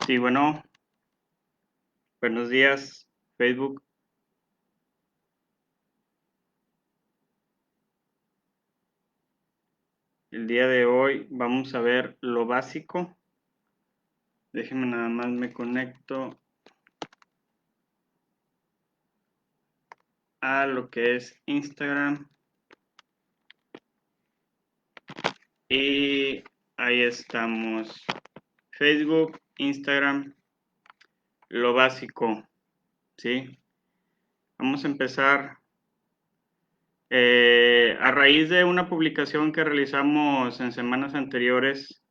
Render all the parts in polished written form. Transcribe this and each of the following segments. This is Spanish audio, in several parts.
Sí, bueno, buenos días, Facebook. El día de hoy vamos a ver lo básico. Déjenme nada más me conecto a lo que es Instagram. Y ahí estamos. Facebook, Instagram, lo básico, ¿sí? Vamos a empezar a raíz de una publicación que realizamos en semanas anteriores.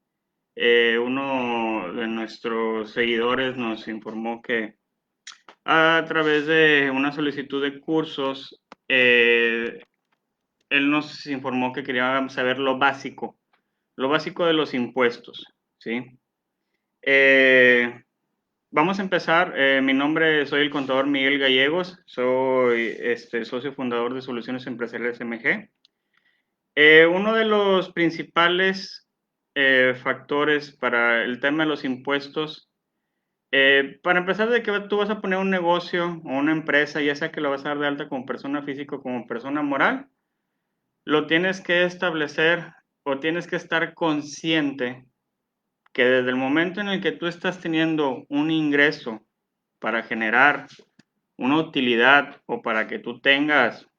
Uno de nuestros seguidores nos informó que a través de una solicitud de cursos, él nos informó que quería saber lo básico de los impuestos, ¿sí? Vamos a empezar. Mi nombre, soy el contador Miguel Gallegos, soy socio fundador de Soluciones Empresariales MG. Uno de los principales factores para el tema de los impuestos. Para empezar, de que tú vas a poner un negocio o una empresa, ya sea que lo vas a dar de alta como persona física o como persona moral, lo tienes que establecer o tienes que estar consciente que desde el momento en el que tú estás teniendo un ingreso para generar una utilidad o para que tú tengas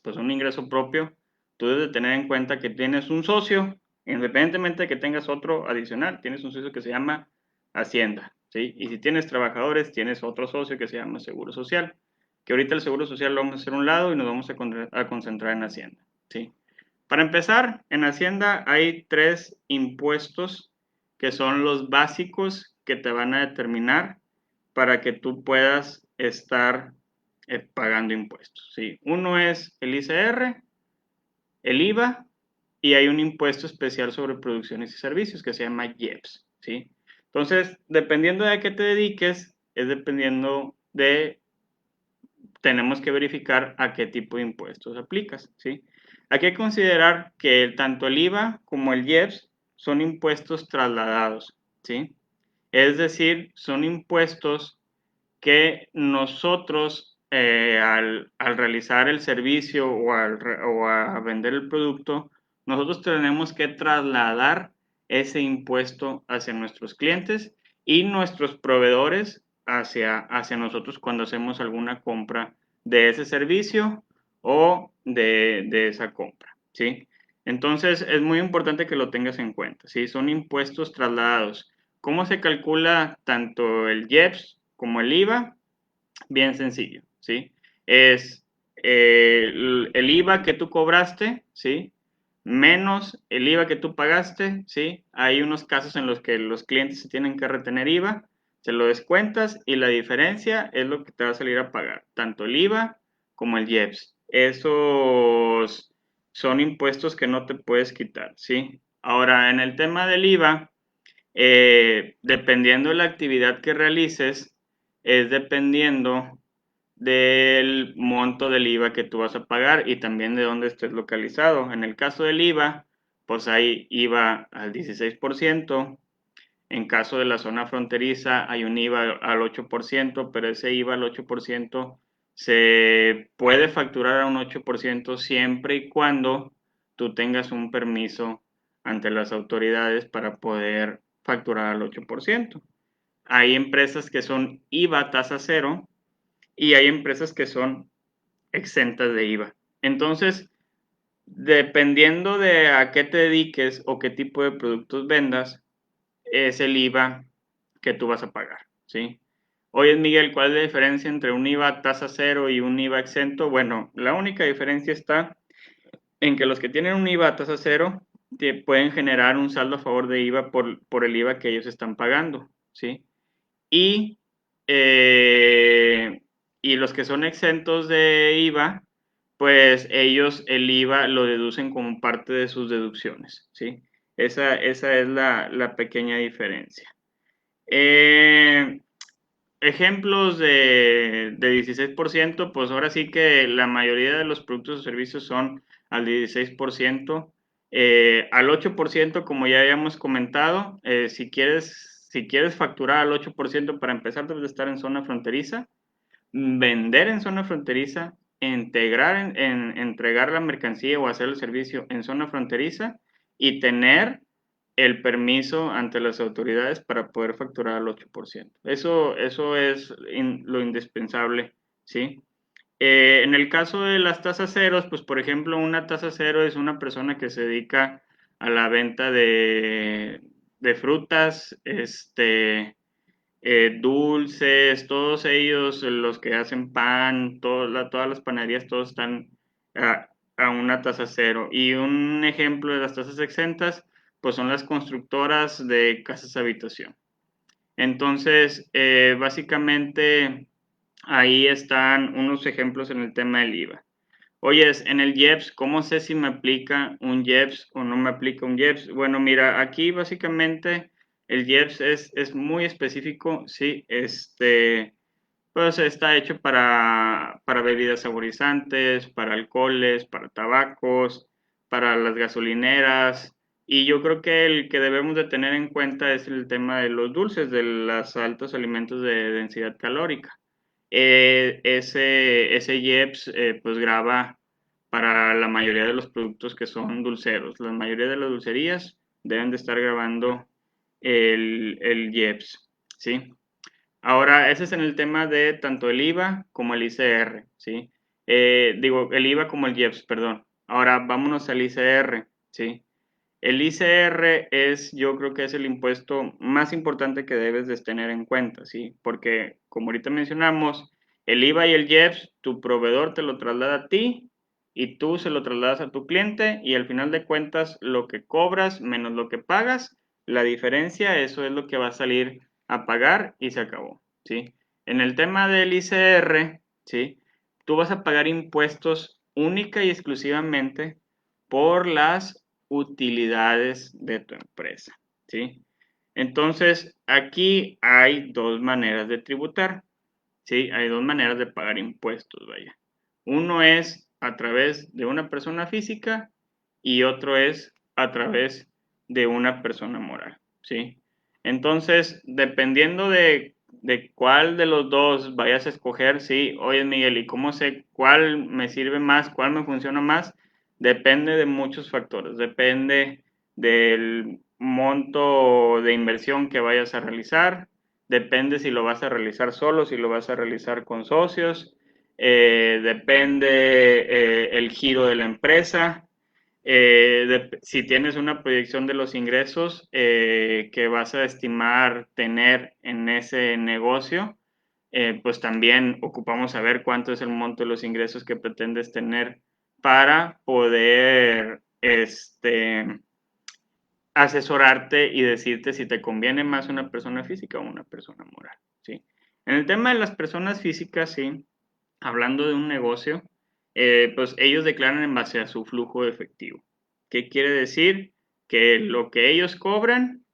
pues un ingreso propio, tú debes de tener en cuenta que tienes un socio, independientemente de que tengas otro adicional, tienes un socio que se llama Hacienda, ¿sí? Y si tienes trabajadores, tienes otro socio que se llama Seguro Social, que ahorita el Seguro Social lo vamos a hacer a un lado y nos vamos a concentrar en Hacienda, ¿sí? Para empezar, en Hacienda hay 3 impuestos que son los básicos que te van a determinar para que tú puedas estar pagando impuestos, ¿sí? Uno es el ICR, el IVA y hay un impuesto especial sobre producciones y servicios que se llama IEPS, ¿sí? Entonces, dependiendo de a qué te dediques, es dependiendo de, tenemos que verificar a qué tipo de impuestos aplicas, ¿sí? Hay que considerar que tanto el IVA como el IEPS son impuestos trasladados, ¿sí? Es decir, son impuestos que nosotros al realizar el servicio o a vender el producto, nosotros tenemos que trasladar ese impuesto hacia nuestros clientes y nuestros proveedores hacia nosotros cuando hacemos alguna compra de ese servicio o de esa compra, ¿sí? Entonces es muy importante que lo tengas en cuenta, ¿sí? Son impuestos trasladados. ¿Cómo se calcula tanto el IEPS como el IVA? Bien sencillo, ¿sí? Es el IVA que tú cobraste, ¿sí? Menos el IVA que tú pagaste, ¿sí? Hay unos casos en los que los clientes se tienen que retener IVA, se lo descuentas y la diferencia es lo que te va a salir a pagar, tanto el IVA como el IEPS. Esos son impuestos que no te puedes quitar, ¿sí? Ahora, en el tema del IVA, dependiendo de la actividad que realices, es dependiendo del monto del IVA que tú vas a pagar y también de dónde estés localizado. En el caso del IVA, pues hay IVA al 16%. En caso de la zona fronteriza, hay un IVA al 8%, pero ese IVA al 8% se puede facturar a un 8% siempre y cuando tú tengas un permiso ante las autoridades para poder facturar al 8%. Hay empresas que son IVA tasa cero y hay empresas que son exentas de IVA. Entonces, dependiendo de a qué te dediques o qué tipo de productos vendas, es el IVA que tú vas a pagar, ¿sí? Oye, Miguel, ¿cuál es la diferencia entre un IVA tasa cero y un IVA exento? Bueno, la única diferencia está en que los que tienen un IVA a tasa cero pueden generar un saldo a favor de IVA por el IVA que ellos están pagando, ¿sí? Y, eh, y los que son exentos de IVA, pues ellos el IVA lo deducen como parte de sus deducciones, ¿sí? Esa es la pequeña diferencia. Eh, Ejemplos de 16%, pues ahora sí que la mayoría de los productos o servicios son al 16%. Al 8%, como ya habíamos comentado, si quieres si quieres facturar al 8% para empezar, debes de estar en zona fronteriza, vender en zona fronteriza, entregar la mercancía o hacer el servicio en zona fronteriza y tener el permiso ante las autoridades para poder facturar al 8%. Eso es lo indispensable, ¿sí? En el caso de las tasas ceros, pues por ejemplo, una tasa cero es una persona que se dedica a la venta de frutas, dulces, todos ellos, los que hacen pan, todas las panaderías, todos están a una tasa cero. Y un ejemplo de las tasas exentas, pues son las constructoras de casas habitación. Entonces, básicamente, ahí están unos ejemplos en el tema del IVA. Oyes, en el IEPS, ¿cómo sé si me aplica un IEPS o no me aplica un IEPS? Bueno, mira, aquí básicamente el IEPS es muy específico, sí, pues está hecho para bebidas saborizantes, para alcoholes, para tabacos, para las gasolineras, y yo creo que el que debemos de tener en cuenta es el tema de los dulces, de los altos alimentos de densidad calórica. Ese IEPS pues graba para la mayoría de los productos que son dulceros. La mayoría de las dulcerías deben de estar grabando el IEPS, ¿sí? Ahora, ese es en el tema de tanto el IVA como el ICR, ¿sí? Digo, el IVA como el IEPS, perdón. Ahora, vámonos al ICR, ¿sí? El ICR yo creo que es el impuesto más importante que debes de tener en cuenta, ¿sí? Porque, como ahorita mencionamos, el IVA y el IEPS, tu proveedor te lo traslada a ti y tú se lo trasladas a tu cliente y al final de cuentas lo que cobras menos lo que pagas, la diferencia, eso es lo que va a salir a pagar y se acabó, ¿sí? En el tema del ICR, ¿sí? Tú vas a pagar impuestos única y exclusivamente por las utilidades de tu empresa, ¿sí? Entonces, aquí hay dos maneras de tributar, ¿sí? Hay dos maneras de pagar impuestos, vaya. Uno es a través de una persona física y otro es a través de una persona moral, ¿sí? Entonces, dependiendo de cuál de los dos vayas a escoger, sí, oye Miguel, ¿y cómo sé cuál me sirve más, cuál me funciona más? Depende de muchos factores, depende del monto de inversión que vayas a realizar, depende si lo vas a realizar solo, si lo vas a realizar con socios, depende el giro de la empresa, si tienes una proyección de los ingresos que vas a estimar tener en ese negocio, pues también ocupamos saber cuánto es el monto de los ingresos que pretendes tener para poder asesorarte y decirte si te conviene más una persona física o una persona moral, ¿sí? En el tema de las personas físicas, sí, hablando de un negocio, pues ellos declaran en base a su flujo de efectivo. ¿Qué quiere decir? Que lo que ellos cobran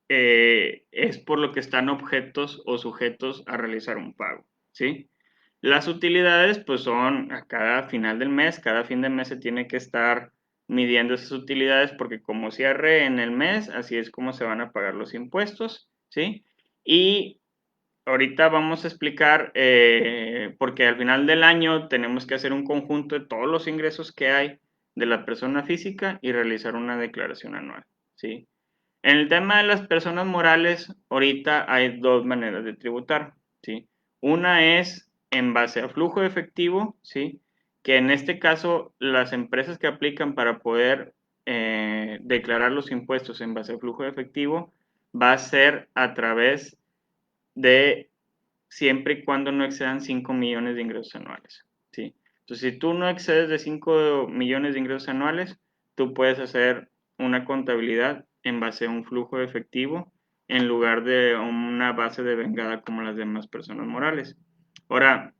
es por lo que están objetos o sujetos a realizar un pago, ¿sí? Las utilidades, pues son a cada final del mes, cada fin de mes se tiene que estar midiendo esas utilidades porque como cierre en el mes, así es como se van a pagar los impuestos, ¿sí? Y ahorita vamos a explicar, porque al final del año tenemos que hacer un conjunto de todos los ingresos que hay de la persona física y realizar una declaración anual, ¿sí? En el tema de las personas morales, ahorita hay dos maneras de tributar, ¿sí? Una es en base a flujo de efectivo, ¿sí? Que en este caso las empresas que aplican para poder declarar los impuestos en base a flujo de efectivo va a ser a través de siempre y cuando no excedan 5 millones de ingresos anuales, ¿sí? Entonces, si tú no excedes de 5 millones de ingresos anuales, tú puedes hacer una contabilidad en base a un flujo de efectivo en lugar de una base de vengada como las demás personas morales. Ahora,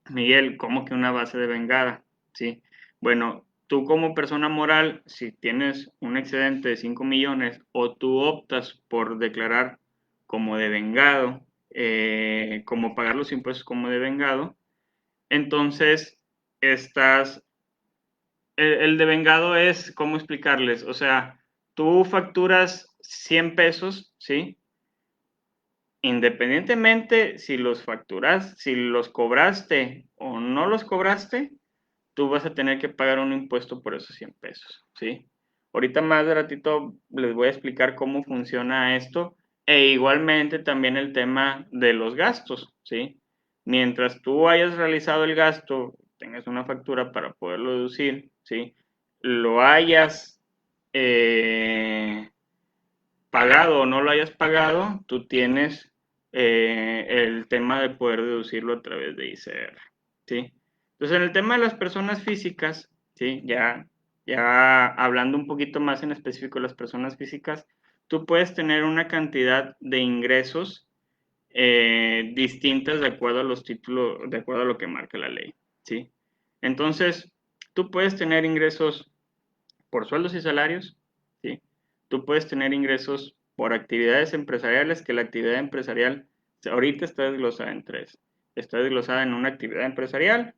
Miguel, ¿cómo que una base de vengada? ¿Sí? Bueno, tú como persona moral, si tienes un excedente de 5 millones o tú optas por declarar como devengado, como pagar los impuestos como devengado, entonces el devengado es, ¿cómo explicarles? O sea, tú facturas 100 pesos, ¿sí? independientemente si los facturas, si los cobraste o no los cobraste, tú vas a tener que pagar un impuesto por esos 100 pesos, ¿sí? Ahorita más de ratito les voy a explicar cómo funciona esto e igualmente también el tema de los gastos, ¿sí? Mientras tú hayas realizado el gasto, tengas una factura para poderlo deducir, ¿sí? Lo hayas pagado o no lo hayas pagado, tú tienes el tema de poder deducirlo a través de ICR, ¿sí? Entonces, en el tema de las personas físicas, ¿sí? Ya hablando un poquito más en específico de las personas físicas, tú puedes tener una cantidad de ingresos distintas de acuerdo a los títulos, de acuerdo a lo que marca la ley, ¿sí? Entonces, tú puedes tener ingresos por sueldos y salarios, ¿sí? Tú puedes tener ingresos por actividades empresariales, que la actividad empresarial ahorita está desglosada en tres. Está desglosada en una actividad empresarial,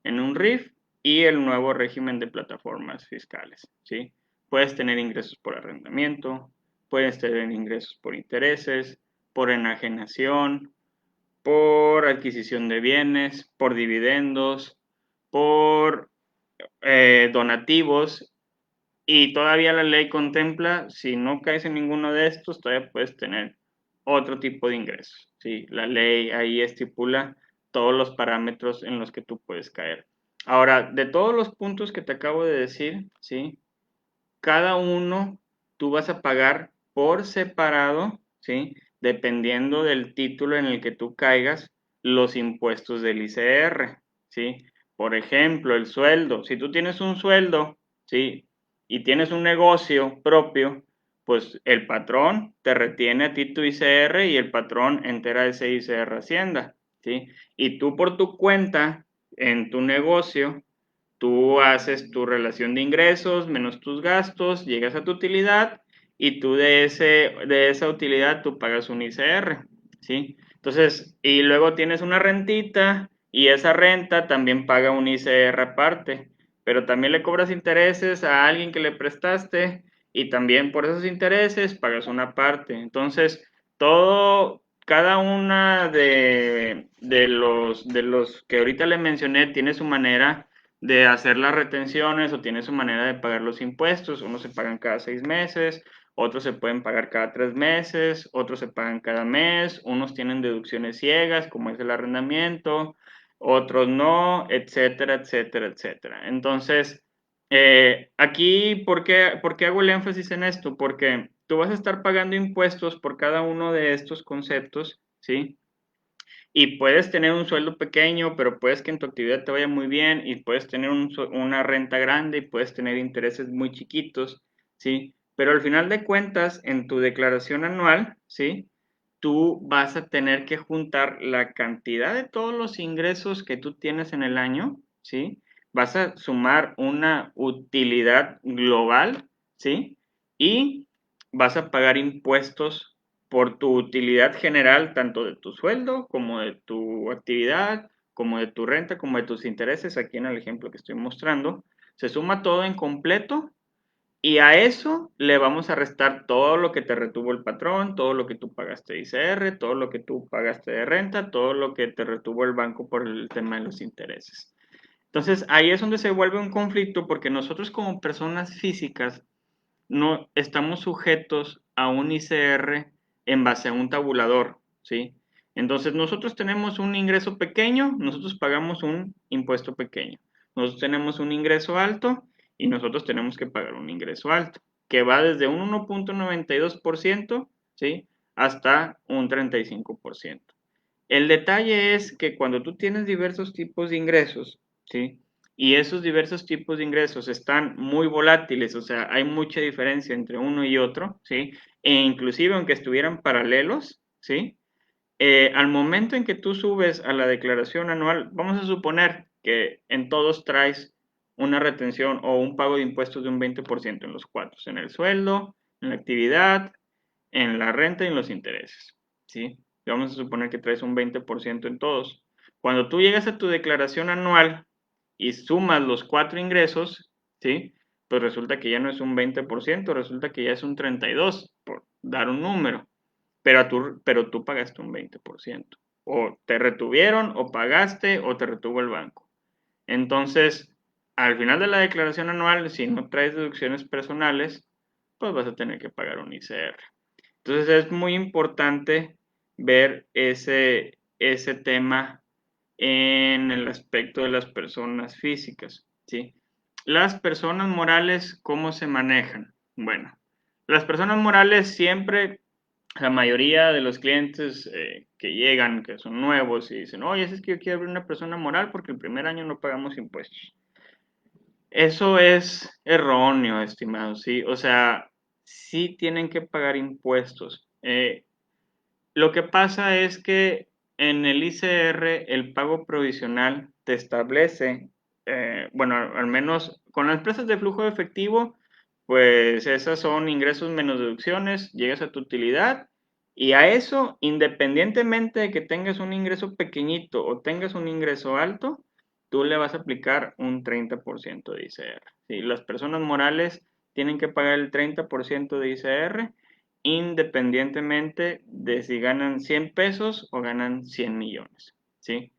en un RIF y el nuevo régimen de plataformas fiscales, ¿sí? Puedes tener ingresos por arrendamiento, puedes tener ingresos por intereses, por enajenación, por adquisición de bienes, por dividendos, por donativos y todavía la ley contempla, si no caes en ninguno de estos, todavía puedes tener otro tipo de ingresos, ¿sí? La ley ahí estipula todos los parámetros en los que tú puedes caer. Ahora, de todos los puntos que te acabo de decir, ¿sí? Cada uno tú vas a pagar por separado, ¿sí? Dependiendo del título en el que tú caigas, los impuestos del ICR, ¿sí? Por ejemplo, el sueldo. Si tú tienes un sueldo, ¿sí? Y tienes un negocio propio, pues el patrón te retiene a ti tu ICR y el patrón entera ese ICR Hacienda, ¿sí? Y tú por tu cuenta, en tu negocio, tú haces tu relación de ingresos menos tus gastos, llegas a tu utilidad y tú de esa utilidad tú pagas un ICR, ¿sí? Entonces, y luego tienes una rentita y esa renta también paga un ICR aparte, pero también le cobras intereses a alguien que le prestaste y también por esos intereses pagas una parte. Entonces, cada una de los que ahorita le mencioné tiene su manera de hacer las retenciones o tiene su manera de pagar los impuestos. Unos se pagan cada 6 meses, otros se pueden pagar cada 3 meses, otros se pagan cada mes, unos tienen deducciones ciegas, como es el arrendamiento, otros no, etcétera, etcétera, etcétera. Entonces, aquí, ¿por qué hago el énfasis en esto? Porque tú vas a estar pagando impuestos por cada uno de estos conceptos, ¿sí? Y puedes tener un sueldo pequeño, pero puedes que en tu actividad te vaya muy bien y puedes tener una renta grande y puedes tener intereses muy chiquitos, ¿sí? Pero al final de cuentas, en tu declaración anual, ¿sí? Tú vas a tener que juntar la cantidad de todos los ingresos que tú tienes en el año, ¿sí? Vas a sumar una utilidad global, ¿sí? Y vas a pagar impuestos por tu utilidad general, tanto de tu sueldo como de tu actividad, como de tu renta, como de tus intereses, aquí en el ejemplo que estoy mostrando. Se suma todo en completo y a eso le vamos a restar todo lo que te retuvo el patrón, todo lo que tú pagaste de ICR, todo lo que tú pagaste de renta, todo lo que te retuvo el banco por el tema de los intereses. Entonces, ahí es donde se vuelve un conflicto porque nosotros como personas físicas no estamos sujetos a un ICR en base a un tabulador, ¿sí? Entonces, nosotros tenemos un ingreso pequeño, nosotros pagamos un impuesto pequeño. Nosotros tenemos un ingreso alto y nosotros tenemos que pagar un ingreso alto, que va desde un 1.92%, ¿sí? Hasta un 35%. El detalle es que cuando tú tienes diversos tipos de ingresos, ¿sí? Y esos diversos tipos de ingresos están muy volátiles, o sea, hay mucha diferencia entre uno y otro, ¿sí? E inclusive aunque estuvieran paralelos, ¿sí? Al momento en que tú subes a la declaración anual, vamos a suponer que en todos traes una retención o un pago de impuestos de un 20% en los cuatro, en el sueldo, en la actividad, en la renta y en los intereses, ¿sí? Vamos a suponer que traes un 20% en todos. Cuando tú llegas a tu declaración anual y sumas los cuatro ingresos, ¿sí? Pues resulta que ya no es un 20%, resulta que ya es un 32%, por dar un número. pero tú pagaste un 20%. O te retuvieron, o pagaste, o te retuvo el banco. Entonces, al final de la declaración anual, si no traes deducciones personales, pues vas a tener que pagar un ICR. Entonces, es muy importante ver ese tema en el aspecto de las personas físicas, ¿sí? Las personas morales, ¿cómo se manejan? Bueno, las personas morales siempre, la mayoría de los clientes que llegan, que son nuevos y dicen, oye, es que yo quiero abrir una persona moral porque el primer año no pagamos impuestos. Eso es erróneo, estimado, ¿sí? O sea, sí tienen que pagar impuestos. Lo que pasa es que en el ICR el pago provisional te establece, bueno, al menos con las empresas de flujo de efectivo, pues esas son ingresos menos deducciones, llegas a tu utilidad y a eso, independientemente de que tengas un ingreso pequeñito o tengas un ingreso alto, tú le vas a aplicar un 30% de ICR. ¿Sí? Las personas morales tienen que pagar el 30% de ICR independientemente de si ganan 100 pesos o ganan 100 millones, ¿sí?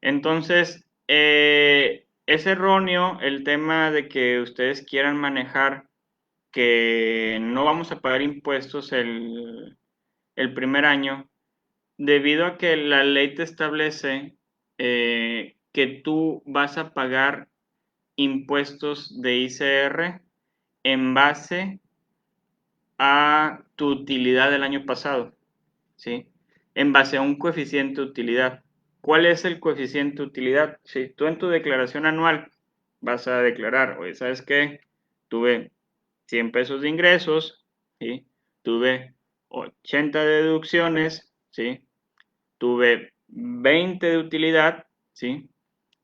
Entonces, es erróneo el tema de que ustedes quieran manejar que no vamos a pagar impuestos el primer año, debido a que la ley te establece que tú vas a pagar impuestos de ICR en base a tu utilidad del año pasado, ¿sí? En base a un coeficiente de utilidad. ¿Cuál es el coeficiente de utilidad? Si tú en tu declaración anual vas a declarar, oye, ¿sabes qué? Tuve 100 pesos de ingresos, ¿sí? Tuve 80 de deducciones, ¿sí? Tuve 20 de utilidad, ¿sí?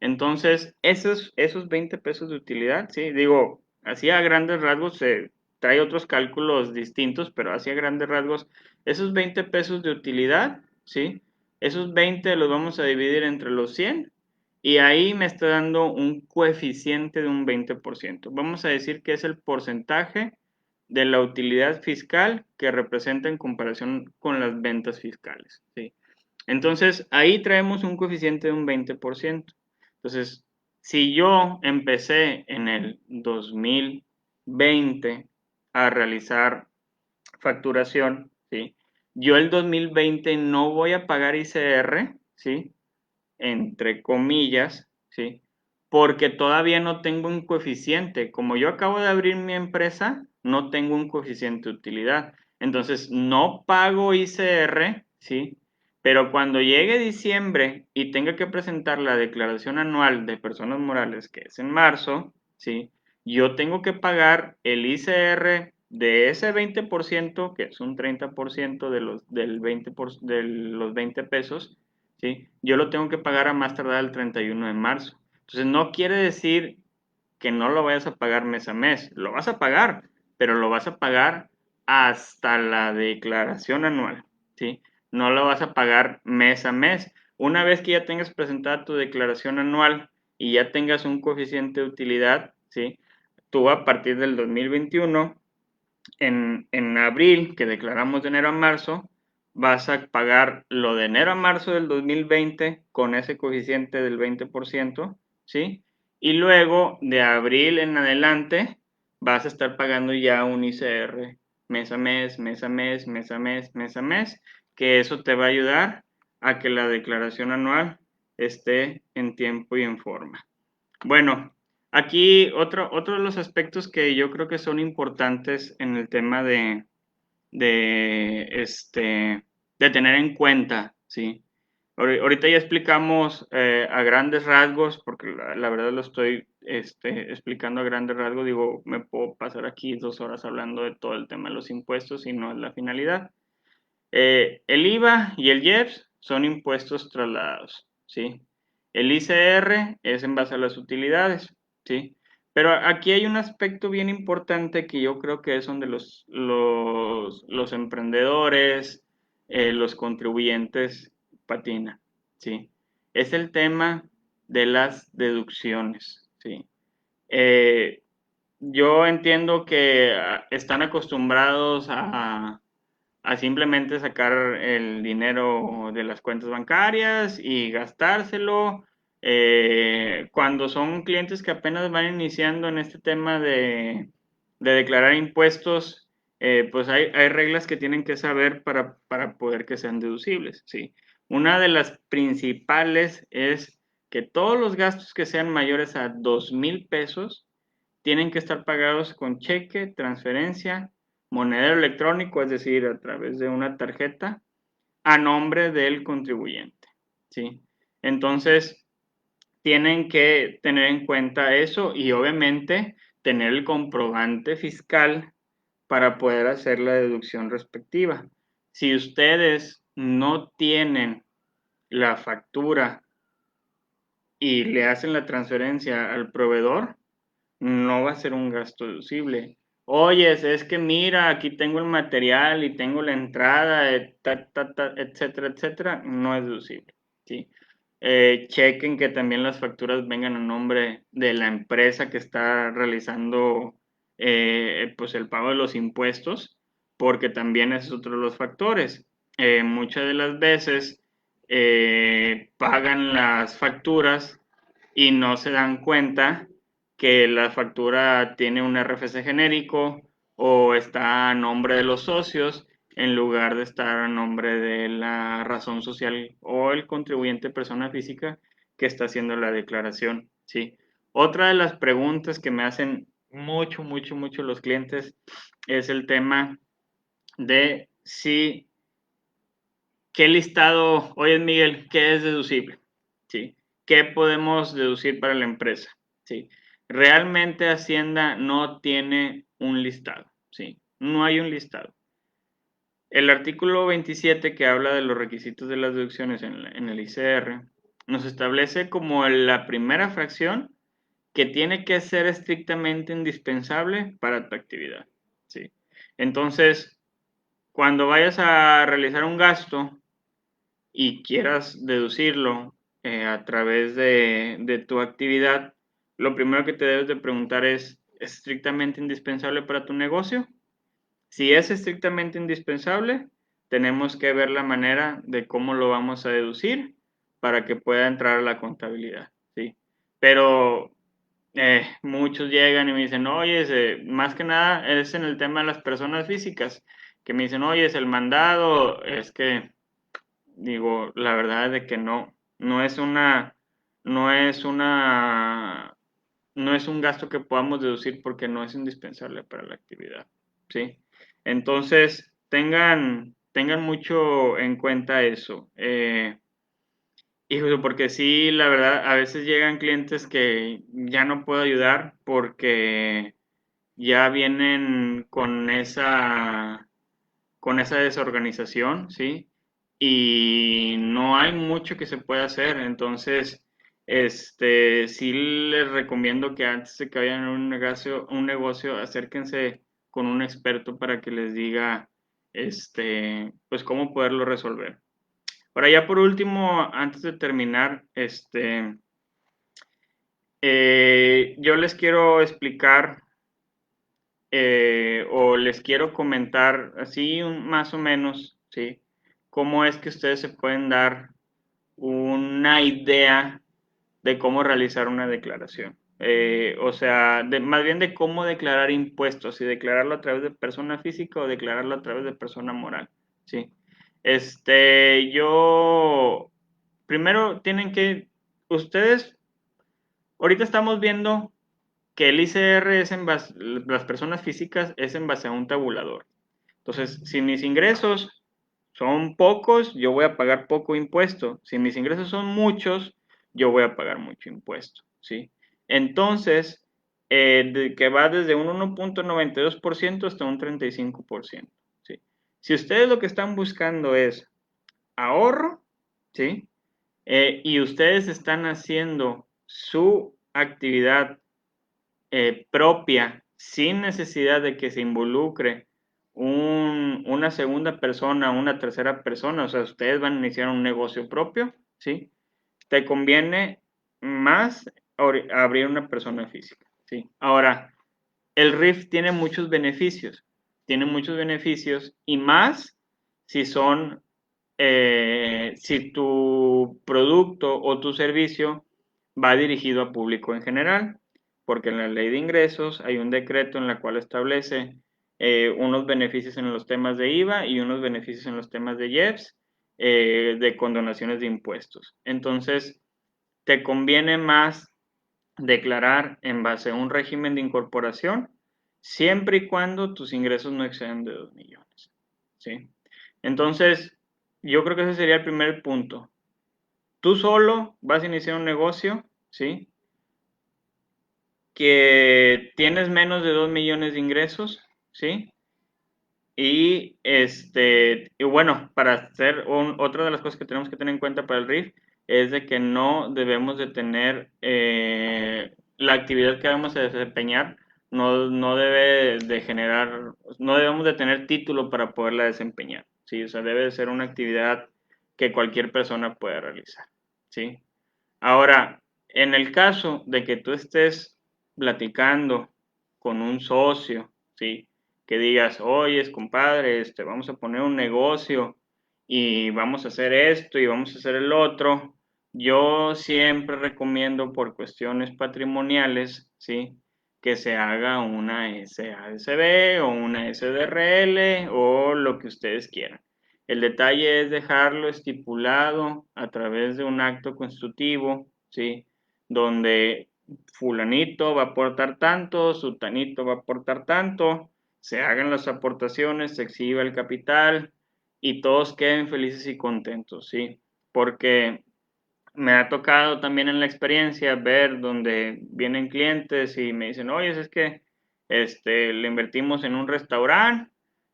Entonces, esos 20 pesos de utilidad, ¿sí? Digo, así a grandes rasgos se trae otros cálculos distintos, pero así a grandes rasgos, esos 20 pesos de utilidad, ¿sí? Esos 20 los vamos a dividir entre los 100 y ahí me está dando un coeficiente de un 20%. Vamos a decir que es el porcentaje de la utilidad fiscal que representa en comparación con las ventas fiscales, ¿sí? Entonces, ahí traemos un coeficiente de un 20%. Entonces, si yo empecé en el 2020 a realizar facturación, ¿sí? Yo el 2020 no voy a pagar ICR, ¿sí? Entre comillas, ¿sí? Porque todavía no tengo un coeficiente. Como yo acabo de abrir mi empresa, no tengo un coeficiente de utilidad. Entonces, no pago ICR, ¿sí? Pero cuando llegue diciembre y tenga que presentar la declaración anual de personas morales, que es en marzo, ¿sí? Yo tengo que pagar el ICR de ese 20%, que es un 30% de los 20 pesos, ¿sí? Yo lo tengo que pagar a más tardar el 31 de marzo. Entonces, no quiere decir que no lo vayas a pagar mes a mes. Lo vas a pagar, pero lo vas a pagar hasta la declaración anual, ¿sí? No lo vas a pagar mes a mes. Una vez que ya tengas presentada tu declaración anual y ya tengas un coeficiente de utilidad, ¿sí? Tú a partir del 2021 en abril, que declaramos de enero a marzo, vas a pagar lo de enero a marzo del 2020 con ese coeficiente del 20%, ¿sí? Y luego de abril en adelante vas a estar pagando ya un ICR mes a mes, mes a mes, mes a mes, mes a mes, que eso te va a ayudar a que la declaración anual esté en tiempo y en forma. Bueno, aquí otro de los aspectos que yo creo que son importantes en el tema de tener en cuenta, ¿sí? Ahorita ya explicamos a grandes rasgos, porque la verdad lo estoy explicando a grandes rasgos, digo, me puedo pasar aquí 2 horas hablando de todo el tema de los impuestos y no es la finalidad. El IVA y el IEPS son impuestos trasladados, ¿sí? El ICR es en base a las utilidades, ¿sí? Pero aquí hay un aspecto bien importante que yo creo que es donde los emprendedores, los contribuyentes patinan, ¿sí? Es el tema de las deducciones, ¿sí? Eh, yo entiendo que están acostumbrados a simplemente sacar el dinero de las cuentas bancarias y gastárselo. Cuando son clientes que apenas van iniciando en este tema de declarar impuestos, pues hay reglas que tienen que saber para poder que sean deducibles, ¿sí? Una de las principales es que todos los gastos que sean mayores a 2,000 pesos tienen que estar pagados con cheque, transferencia, monedero electrónico, es decir, a través de una tarjeta, a nombre del contribuyente, ¿sí? Entonces, tienen que tener en cuenta eso y obviamente tener el comprobante fiscal para poder hacer la deducción respectiva. Si ustedes no tienen la factura y le hacen la transferencia al proveedor, no va a ser un gasto deducible. Oye, es que mira, aquí tengo el material y tengo la entrada, etcétera, etcétera, no es deducible, ¿sí? Chequen que también las facturas vengan a nombre de la empresa que está realizando pues el pago de los impuestos, porque también es otro de los factores. Muchas de las veces pagan las facturas y no se dan cuenta que la factura tiene un RFC genérico o está a nombre de los socios en lugar de estar a nombre de la razón social o el contribuyente persona física que está haciendo la declaración, ¿sí? Otra de las preguntas que me hacen mucho los clientes es el tema de si, ¿qué listado, oye Miguel, qué es deducible? ¿Sí? ¿Qué podemos deducir para la empresa? ¿Sí? Realmente Hacienda no tiene un listado, ¿sí? No hay un listado. El artículo 27 que habla de los requisitos de las deducciones en el ICR nos establece como la primera fracción que tiene que ser estrictamente indispensable para tu actividad, ¿sí? Entonces, cuando vayas a realizar un gasto y quieras deducirlo a través de tu actividad, lo primero que te debes de preguntar ¿es estrictamente indispensable para tu negocio? Si es estrictamente indispensable, tenemos que ver la manera de cómo lo vamos a deducir para que pueda entrar a la contabilidad, ¿sí? Pero muchos llegan y me dicen, oye, más que nada es en el tema de las personas físicas, que me dicen, oye, es el mandado, es que digo, la verdad es de que no es no es no es un gasto que podamos deducir porque no es indispensable para la actividad, ¿sí? Entonces, tengan mucho en cuenta eso. Híjole, porque sí, la verdad, a veces llegan clientes que ya no puedo ayudar porque ya vienen con esa desorganización, ¿sí? Y no hay mucho que se pueda hacer. Entonces, sí les recomiendo que antes de que vayan a un negocio, acérquense con un experto para que les diga, pues cómo poderlo resolver. Ahora, ya por último, antes de terminar, yo les quiero explicar o les quiero comentar así más o menos, ¿sí? Cómo es que ustedes se pueden dar una idea de cómo realizar una declaración. O sea, más bien de cómo declarar impuestos, si declararlo a través de persona física o declararlo a través de persona moral, ¿sí? Primero tienen que, ustedes, ahorita estamos viendo que el ICR es las personas físicas es en base a un tabulador. Entonces, si mis ingresos son pocos, yo voy a pagar poco impuesto. Si mis ingresos son muchos, yo voy a pagar mucho impuesto, ¿sí? Entonces, que va desde un 1,92% hasta un 35%, ¿sí? Si ustedes lo que están buscando es ahorro, ¿sí? Y ustedes están haciendo su actividad propia, sin necesidad de que se involucre una segunda persona, una tercera persona, o sea, ustedes van a iniciar un negocio propio, ¿sí? Te conviene más abrir una persona física, ¿sí? Ahora, el RIF tiene muchos beneficios y más si tu producto o tu servicio va dirigido a público en general, porque en la ley de ingresos hay un decreto en la cual establece unos beneficios en los temas de IVA y unos beneficios en los temas de IEPS, de condonaciones de impuestos. Entonces, te conviene más declarar en base a un régimen de incorporación, siempre y cuando tus ingresos no excedan de 2 millones. ¿Sí? Entonces, yo creo que ese sería el primer punto. Tú solo vas a iniciar un negocio, ¿sí? Que tienes menos de 2 millones de ingresos, ¿sí? Y bueno, para hacer otra de las cosas que tenemos que tener en cuenta para el RIF es de que no debemos de tener la actividad que vamos a desempeñar, no debe de generar, no debemos de tener título para poderla desempeñar, ¿sí? O sea, debe de ser una actividad que cualquier persona pueda realizar, ¿sí? Ahora, en el caso de que tú estés platicando con un socio, ¿sí? Que digas, oye, compadre, vamos a poner un negocio y vamos a hacer esto y vamos a hacer el otro. Yo siempre recomiendo por cuestiones patrimoniales, ¿sí? Que se haga una SASB o una SDRL o lo que ustedes quieran. El detalle es dejarlo estipulado a través de un acto constitutivo, ¿sí? Donde fulanito va a aportar tanto, sutanito va a aportar tanto, se hagan las aportaciones, se exhiba el capital y todos queden felices y contentos, ¿sí? Porque me ha tocado también en la experiencia ver donde vienen clientes y me dicen, oye, es que le invertimos en un restaurante,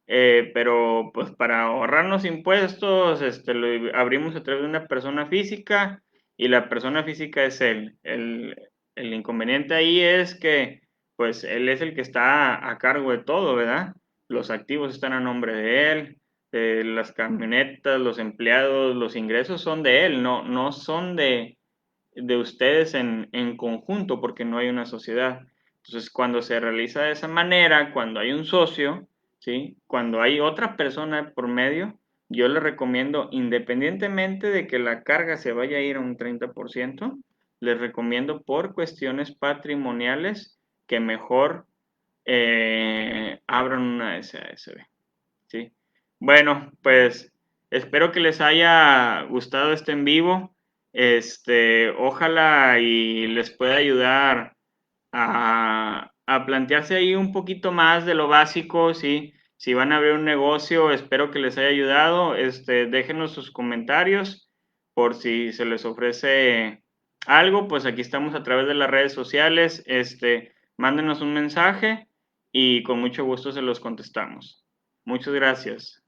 pero pues para ahorrarnos impuestos, lo abrimos a través de una persona física y la persona física es él. El inconveniente ahí es que pues él es el que está a cargo de todo, ¿verdad? Los activos están a nombre de él, las camionetas, los empleados, los ingresos son de él, no son de ustedes en conjunto porque no hay una sociedad. Entonces, cuando se realiza de esa manera, cuando hay un socio, ¿sí? Cuando hay otra persona por medio, yo le recomiendo, independientemente de que la carga se vaya a ir a un 30%, les recomiendo por cuestiones patrimoniales que mejor abran una SASB. Sí. Bueno, pues espero que les haya gustado este en vivo. Ojalá y les pueda ayudar a plantearse ahí un poquito más de lo básico, ¿sí? Si van a abrir un negocio, espero que les haya ayudado. Déjenos sus comentarios por si se les ofrece algo, pues aquí estamos a través de las redes sociales. Mándenos un mensaje y con mucho gusto se los contestamos. Muchas gracias.